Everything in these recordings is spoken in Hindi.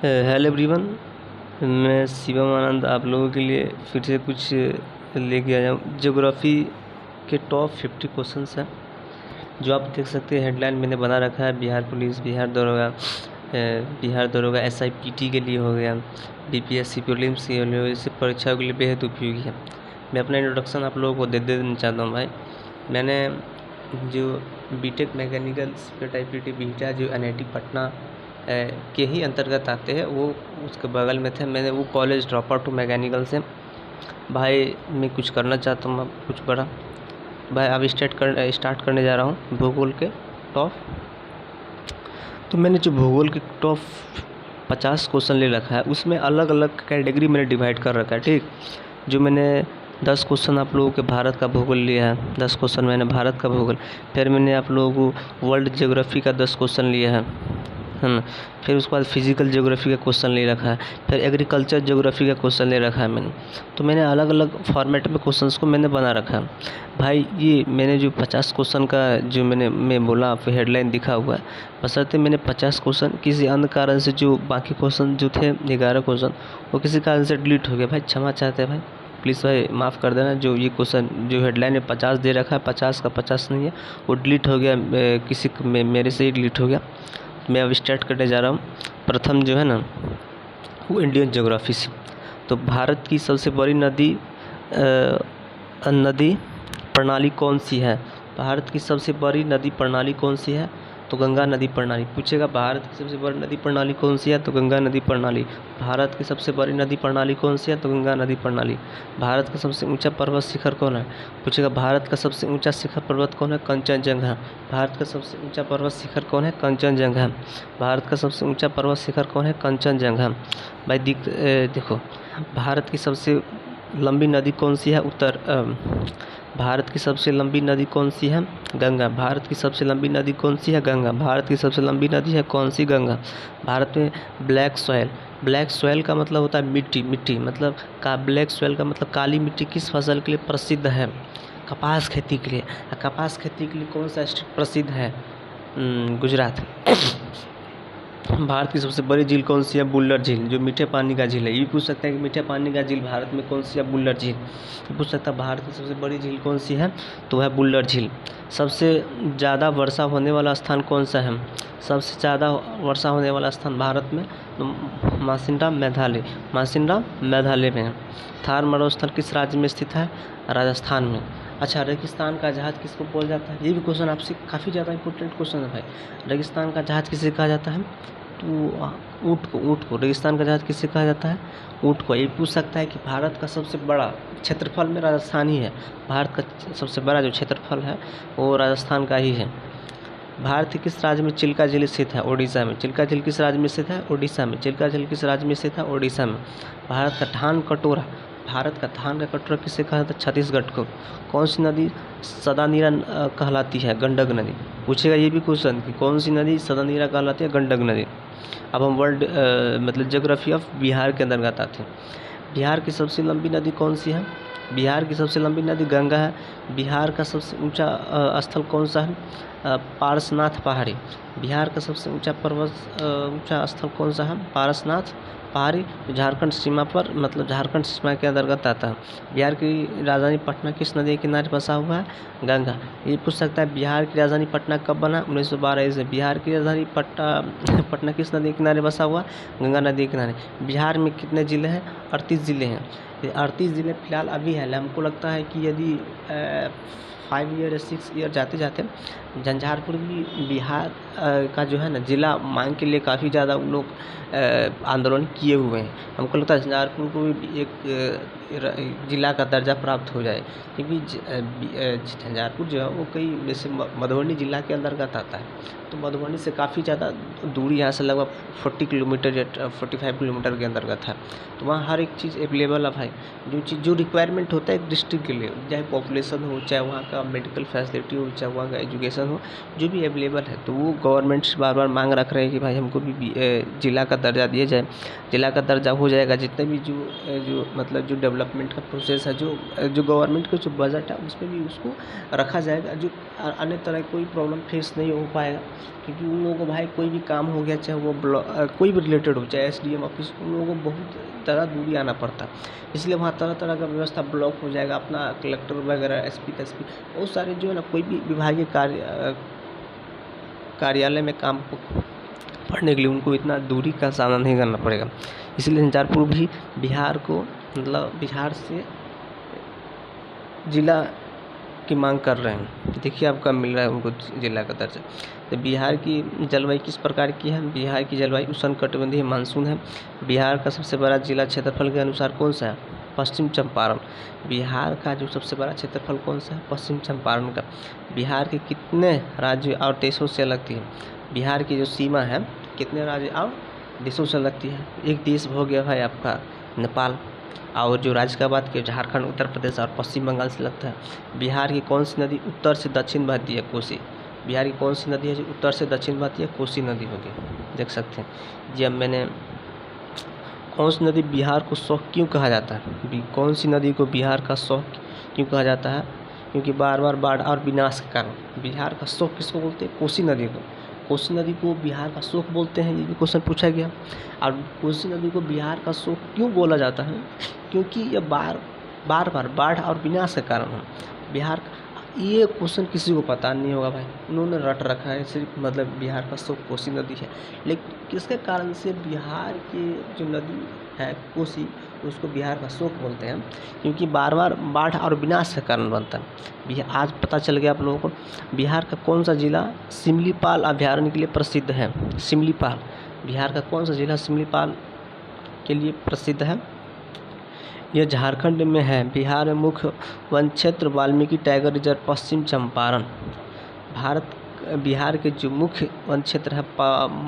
हेलो एवरीवन, मैं शिवम आनंद आप लोगों के लिए फिर से कुछ लेके आया हूँ। ज्योग्राफी के टॉप 50 क्वेश्चंस हैं जो आप देख सकते हैं। हेडलाइन मैंने बना रखा है बिहार पुलिस, बिहार दरोगा SIPT के लिए हो गया, BPSC प्रीलिम्स के लिए, इस परीक्षाओं के लिए बेहद उपयोगी है। मैं अपना इंट्रोडक्शन आप लोगों को दे देना चाहता हूँ भाई। मैंने जो बीटेक मैकेनिकल SIPT बीटा जो NIT पटना के ही अंतर्गत आते हैं, वो उसके बगल में थे। मैंने वो कॉलेज ड्रॉप आउट हूँ मैकेनिकल से। भाई मैं कुछ करना चाहता हूँ, अब कुछ बड़ा। भाई अब स्टार्ट करने जा रहा हूँ भूगोल के टॉप। तो मैंने जो भूगोल के टॉप 50 क्वेश्चन ले रखा है, उसमें अलग अलग कैटेगरी मैंने डिवाइड कर रखा है, ठीक। जो मैंने 10 क्वेश्चन आप लोगों के भारत का भूगोल लिया है, 10 क्वेश्चन मैंने भारत का भूगोल। फिर मैंने आप लोगों को वर्ल्ड ज्योग्राफी का 10 क्वेश्चन लिया है ना। फिर उसके बाद फिजिकल ज्योग्राफी का क्वेश्चन ले रखा है। फिर एग्रीकल्चर ज्योग्राफी का क्वेश्चन ले रखा है मैंने। तो मैंने अलग अलग फॉर्मेट में क्वेश्चंस को मैंने बना रखा है भाई। ये मैंने जो 50 क्वेश्चन का जो मैं बोला, आप हेडलाइन दिखा हुआ है, बशर्ते मैंने 50 क्वेश्चन किसी अन्य कारण से, जो बाकी क्वेश्चन जो थे 11 क्वेश्चन, वो किसी कारण से डिलीट हो गया भाई। क्षमा चाहते हैं भाई, प्लीज़ भाई माफ़ कर देना। जो ये क्वेश्चन जो हेडलाइन में 50 दे रखा है, 50 का 50 नहीं है, वो डिलीट हो गया, मेरे से ही डिलीट हो गया। मैं अब स्टार्ट करने जा रहा हूँ। प्रथम जो है ना, वो इंडियन ज्योग्राफी से। तो भारत की सबसे बड़ी नदी प्रणाली कौन सी है? भारत की सबसे बड़ी नदी प्रणाली कौन सी है? तो गंगा नदी प्रणाली। पूछेगा भारत की सबसे बड़ी नदी प्रणाली कौन सी है? तो गंगा नदी प्रणाली। भारत की सबसे बड़ी नदी प्रणाली कौन सी है? तो गंगा नदी प्रणाली। भारत का सबसे ऊंचा पर्वत शिखर कौन है? पूछेगा भारत का सबसे ऊंचा शिखर पर्वत कौन है? कंचनजंगा। भारत का सबसे ऊंचा पर्वत शिखर कौन है? कंचनजंगा। भारत का सबसे ऊंचा पर्वत शिखर कौन है? कंचनजंगा। भाई देखो, भारत की सबसे लंबी नदी कौन सी है? भारत की सबसे लंबी नदी कौन सी है? गंगा। भारत की सबसे लंबी नदी कौन सी है? गंगा। भारत की सबसे लंबी नदी है कौन सी? गंगा। भारत में ब्लैक सॉयल का मतलब होता है मिट्टी मतलब ब्लैक सॉयल का मतलब काली मिट्टी किस फसल के लिए प्रसिद्ध है? कपास खेती के लिए। कपास खेती के लिए कौन सा स्टेट प्रसिद्ध है? गुजरात। भारत की सबसे बड़ी झील कौन सी है? बुल्लर झील, जो मीठे पानी का झील है। ये भी पूछ सकता है कि मीठे पानी का झील भारत में कौन सी है? बुल्लर झील। ये पूछ सकता है भारत की सबसे बड़ी झील कौन सी है? तो वह बुल्लर झील। सबसे ज़्यादा वर्षा होने वाला स्थान कौन सा है? सबसे ज़्यादा वर्षा होने वाला स्थान भारत में मासिंडा मेघालय में है। थार मरुस्थल किस राज्य में स्थित है? राजस्थान में। अच्छा, रेगिस्तान का जहाज किसको बोला जाता है? ये भी क्वेश्चन आपसे काफ़ी ज़्यादा इंपॉर्टेंट क्वेश्चन है भाई। रेगिस्तान का जहाज किसे कहा जाता है? तो ऊँट को रेगिस्तान का जहाज किसे कहा जाता है? ऊँट को। ये पूछ सकता है कि भारत का सबसे बड़ा क्षेत्रफल में राजस्थान ही है। भारत का सबसे बड़ा जो क्षेत्रफल है वो राजस्थान का ही है। भारत के किस राज्य में चिल्का झील स्थित है? ओडिशा में। चिल्का झील किस राज्य में स्थित है? ओडिशा में। चिल्का झील किस राज्य में स्थित है? ओडिशा में। भारत का धान का कटोरा किसे कहा जाता है? छत्तीसगढ़ को। कौन सी नदी सदा नीरा कहलाती है? गंडक नदी। पूछेगा ये भी क्वेश्चन कि कौन सी नदी सदा नीरा कहलाती है? गंडक नदी। अब हम मतलब ज्योग्राफी ऑफ बिहार के अंतर्गत आते हैं। बिहार की सबसे लंबी नदी कौन सी है? बिहार की सबसे लंबी नदी गंगा है। बिहार का सबसे ऊंचा स्थल कौन सा है? पारसनाथ पहाड़ी। बिहार का सबसे ऊंचा स्थल कौन सा है? पारसनाथ पहाड़ी। झारखंड सीमा पर, मतलब झारखंड सीमा के अंतर्गत आता है। बिहार की राजधानी पटना किस नदी के किनारे बसा हुआ है? गंगा। ये पूछ सकता है बिहार की राजधानी पटना कब बना? 1912 से। बिहार की राजधानी पटना किस नदी के किनारे बसा हुआ? गंगा नदी के किनारे। बिहार में कितने ज़िले हैं? 38 ज़िले हैं। ये 38 ज़िले फिलहाल अभी है। हमको लगता है कि यदि 5 ईयर या 6 ईयर जाते जाते झंझारपुर भी बिहार का जो है ना ज़िला मांग के लिए काफ़ी ज़्यादा उन लोग आंदोलन किए हुए हैं। हमको लगता है झंझारपुर को भी एक ज़िला का दर्जा प्राप्त हो जाए, क्योंकि झंझारपुर जो है वो कई जैसे मधुबनी ज़िला के अंतर्गत आता है। तो मधुबनी से काफ़ी ज़्यादा दूरी, यहाँ से लगभग 40 किलोमीटर या 45 किलोमीटर के अंतर्गत है। तो वहाँ हर एक चीज़ अवेलेबल है भाई। जो रिक्वायरमेंट होता है एक डिस्ट्रिक्ट के लिए, चाहे पॉपुलेशन हो, चाहे वहाँ का मेडिकल फैसिलिटी हो, चाहे वहाँ का एजुकेशन एजुकेशन हो, जो भी अवेलेबल है, तो वो गवर्नमेंट से बार बार मांग रख रहे हैं कि भाई हमको भी ज़िला का दर्जा दिया जाए। ज़िला का दर्जा हो जाएगा, जितने भी जो मतलब जो डेवलपमेंट का प्रोसेस है, जो गवर्नमेंट का जो बजट है उसमें भी उसको रखा जाएगा, जो अन्य तरह कोई प्रॉब्लम फेस नहीं हो पाएगा। क्योंकि उन लोगों को भाई कोई भी काम हो गया, चाहे वो कोई भी रिलेटेड हो, चाहे SDM ऑफिस, उन लोगों को बहुत ज़्यादा दूरी आना पड़ता है। इसलिए वहाँ तरह तरह का व्यवस्था ब्लॉक हो जाएगा। अपना कलेक्टर वगैरह, SP SP बहुत सारे जो है ना, कोई भी विभागीय कार्यालय में काम पढ़ने के लिए उनको इतना दूरी का सामना नहीं करना पड़ेगा। इसलिए संचारपुर भी बिहार को, मतलब बिहार से ज़िला की मांग कर रहे हैं। देखिए अब कब मिल रहा है उनको ज़िला का दर्जा। तो बिहार की जलवायु किस प्रकार की है? बिहार की जलवायु उष्णकटिबंधीय मानसून है। बिहार का सबसे बड़ा जिला क्षेत्रफल के अनुसार कौन सा है? पश्चिम चंपारण। बिहार का जो सबसे बड़ा क्षेत्रफल कौन सा है? पश्चिम चंपारण का। बिहार के कितने राज्य और देशों से लगती है? बिहार की जो सीमा है कितने राज्य और देशों से लगती है? एक देश हो गया भाई आपका नेपाल, और जो राज्य का बात किया झारखंड, उत्तर प्रदेश और पश्चिम बंगाल से लगता है। बिहार की कौन सी नदी उत्तर से दक्षिण बहती है? कोसी। बिहार की कौन सी नदी है जो उत्तर से दक्षिण बहती है? कोसी नदी होगी, देख सकते हैं जी। अब मैंने कौन सी नदी बिहार को शौक क्यों कहा जाता है? कौन सी नदी को बिहार का शौक क्यों कहा जाता है? क्योंकि बार बार बाढ़ और विनाश के कारण। बिहार का शौक किसको बोलते हैं? कोसी नदी को। कोसी नदी को बिहार का शौक बोलते हैं, ये भी क्वेश्चन पूछा गया। और कोसी नदी को बिहार का शौक क्यों बोला जाता है? क्योंकि ये बार बार बाढ़ और विनाश के कारण है। बिहार ये क्वेश्चन किसी को पता नहीं होगा भाई, उन्होंने रट रखा है सिर्फ, मतलब बिहार का शौक कोसी नदी है। लेकिन किसके कारण से बिहार की जो नदी है कोसी, उसको बिहार का शौक बोलते हैं? क्योंकि बार बार बाढ़ और विनाश के कारण बनता है। आज पता चल गया आप लोगों को। बिहार का कौन सा जिला सिमलीपाल अभ्यारण्य के लिए प्रसिद्ध है? सिमलीपाल। बिहार का कौन सा जिला सिमलीपाल के लिए प्रसिद्ध है? यह झारखंड में है। बिहार में मुख्य वन क्षेत्र वाल्मीकि टाइगर रिजर्व पश्चिम चंपारण। बिहार के जो मुख्य वन क्षेत्र है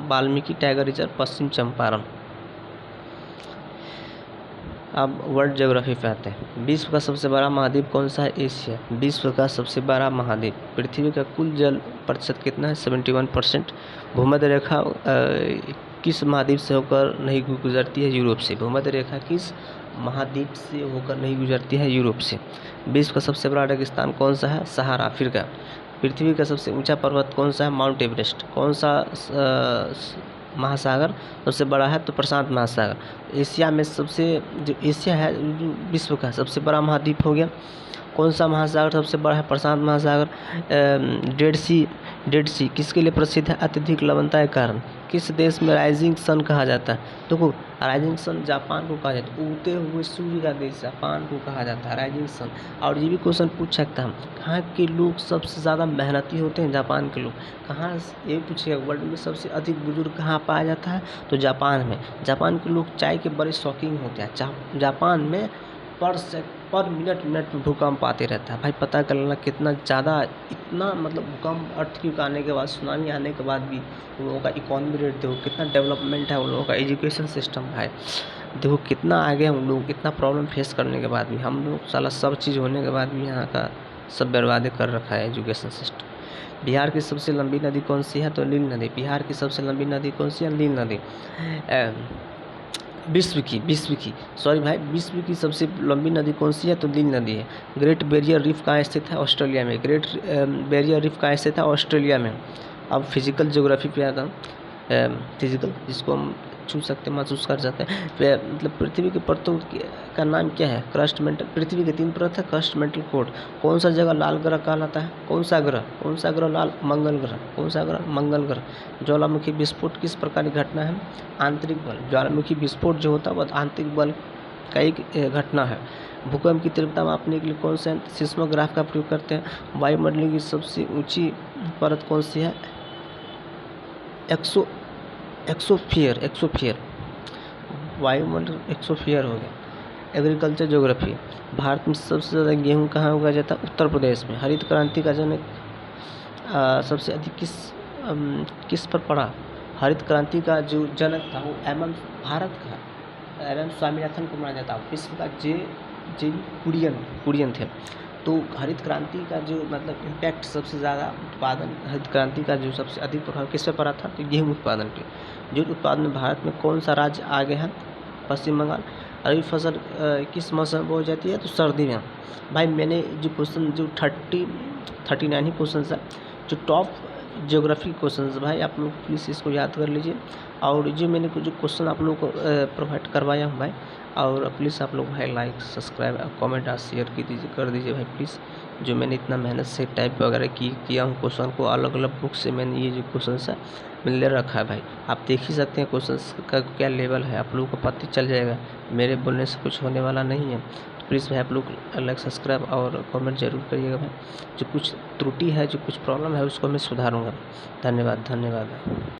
वाल्मीकि टाइगर रिजर्व पश्चिम चंपारण। अब वर्ल्ड ज्योग्राफी पे आते हैं। विश्व का सबसे बड़ा महाद्वीप कौन सा है? एशिया। विश्व का सबसे बड़ा महाद्वीप। पृथ्वी का कुल जल प्रतिशत कितना है? 71%। भूमध्य रेखा किस महाद्वीप से होकर नहीं गुजरती है? यूरोप से। भूमध्य रेखा किस महाद्वीप से होकर नहीं गुजरती है? यूरोप से। विश्व का सबसे बड़ा रेगिस्तान कौन सा है? सहारा, अफ्रीका। पृथ्वी का सबसे ऊंचा पर्वत कौन सा है? Mount Everest. कौन सा महासागर सबसे बड़ा है? तो प्रशांत महासागर। एशिया में जो एशिया है, जो विश्व का सबसे बड़ा महाद्वीप हो गया। कौन सा महासागर सबसे बड़ा है? प्रशांत महासागर। डेड सी किसके लिए प्रसिद्ध है? अत्यधिक लवणता के कारण। किस देश में राइजिंग सन कहा जाता है? देखो, राइजिंग सन जापान को कहा जाता है। उगते हुए सूर्य का देश जापान को कहा जाता है राइजिंग सन। और ये भी क्वेश्चन पूछ सकता है, कहाँ के लोग सबसे ज़्यादा मेहनती होते हैं? जापान के लोग। कहाँ, ये पूछेगा वर्ल्ड में सबसे अधिक बुजुर्ग कहाँ पाया जाता है? तो जापान में। जापान के लोग चाय के बड़े शौकीन होते हैं। जापान में पर मिनट में भूकंप आते रहता है। भाई पता कर लेना कितना ज़्यादा, इतना मतलब भूकंप, अर्थक्वेक आने के बाद, सुनामी आने के बाद भी उन लोगों का इकोनॉमी रेट देखो, कितना डेवलपमेंट है उन लोगों का। एजुकेशन सिस्टम है, देखो कितना आगे हम लोग, कितना प्रॉब्लम फेस करने के बाद भी हम लोग साला सब चीज़ होने के बाद भी यहाँ का सब बर्बाद कर रखा है एजुकेशन सिस्टम। बिहार की सबसे लंबी नदी कौन सी है? तो नील नदी। बिहार की सबसे लंबी नदी कौन सी है? नील नदी। विश्व की सबसे लंबी नदी कौन सी है? तो नील नदी है। ग्रेट बैरियर रीफ कहाँ स्थित है? ऑस्ट्रेलिया में। ग्रेट बैरियर रीफ कहाँ स्थित है? ऑस्ट्रेलिया में। अब फिजिकल ज्योग्राफी पे आता हूँ। फिजिकल जिसको हम छू सकते, महसूस कर सकते हैं। मतलब पृथ्वी के परतों का नाम क्या है? Crust mantle. पृथ्वी के 3 परत है, क्रस्ट मेंटल कोड। कौन सा जगह लाल ग्रह कहलाता है? कौन सा ग्रह लाल? मंगल ग्रह। कौन सा ग्रह? मंगल ग्रह। ज्वालामुखी विस्फोट किस प्रकार की घटना है? आंतरिक बल। ज्वालामुखी विस्फोट जो होता है वह आंतरिक बल का एक घटना है। भूकंप की तीव्रता मापने के लिए कौन सा सिस्मोग्राफ का प्रयोग करते हैं? वायुमंडल की सबसे ऊंची परत कौन सी है? एक्सोफियर। वायुमंडल एक्सोफियर हो गया। Agriculture geography. भारत में सबसे ज़्यादा गेहूँ कहाँ उगाया जाता है? उत्तर प्रदेश में। हरित क्रांति का जनक सबसे अधिक किस पर पड़ा? हरित क्रांति का जो जनक था वो भारत का स्वामीनाथन को माना जाता है। विश्व का जे कुरियन थे। तो हरित क्रांति का जो मतलब इम्पैक्ट सबसे ज़्यादा उत्पादन, हरित क्रांति का जो सबसे अधिक प्रभाव किस पे पड़ा था, तो गेहूँ उत्पादन पे। गेहूँ उत्पादन में भारत में कौन सा राज्य आगे है? पश्चिम बंगाल। रबी फसल किस मौसम में बोई जाती है? तो सर्दी में। भाई मैंने जो क्वेश्चन जो 39 ही क्वेश्चन है, जो टॉप ज्योग्राफी क्वेश्चन है भाई, आप लोग प्लीज़ इसको याद कर लीजिए। और जो मैंने जो क्वेश्चन आप लोगों को प्रोवाइड करवाया हूँ भाई, और प्लीज़ आप लोग भाई लाइक सब्सक्राइब और कमेंट और शेयर कर दीजिए भाई प्लीज़। जो मैंने इतना मेहनत से टाइप वगैरह किया हूँ क्वेश्चन को, अलग अलग बुक से मैंने ये जो क्वेश्चन है मैंने ले रखा है भाई। आप देख ही सकते हैं क्वेश्चन का क्या लेवल है, आप लोगों को पता चल जाएगा, मेरे बोलने से कुछ होने वाला नहीं है। तो प्लीज़ भाई आप लोग लाइक सब्सक्राइब और कमेंट जरूर करिएगा भाई। जो कुछ त्रुटि है, जो कुछ प्रॉब्लम है, उसको मैं सुधारूँगा। धन्यवाद।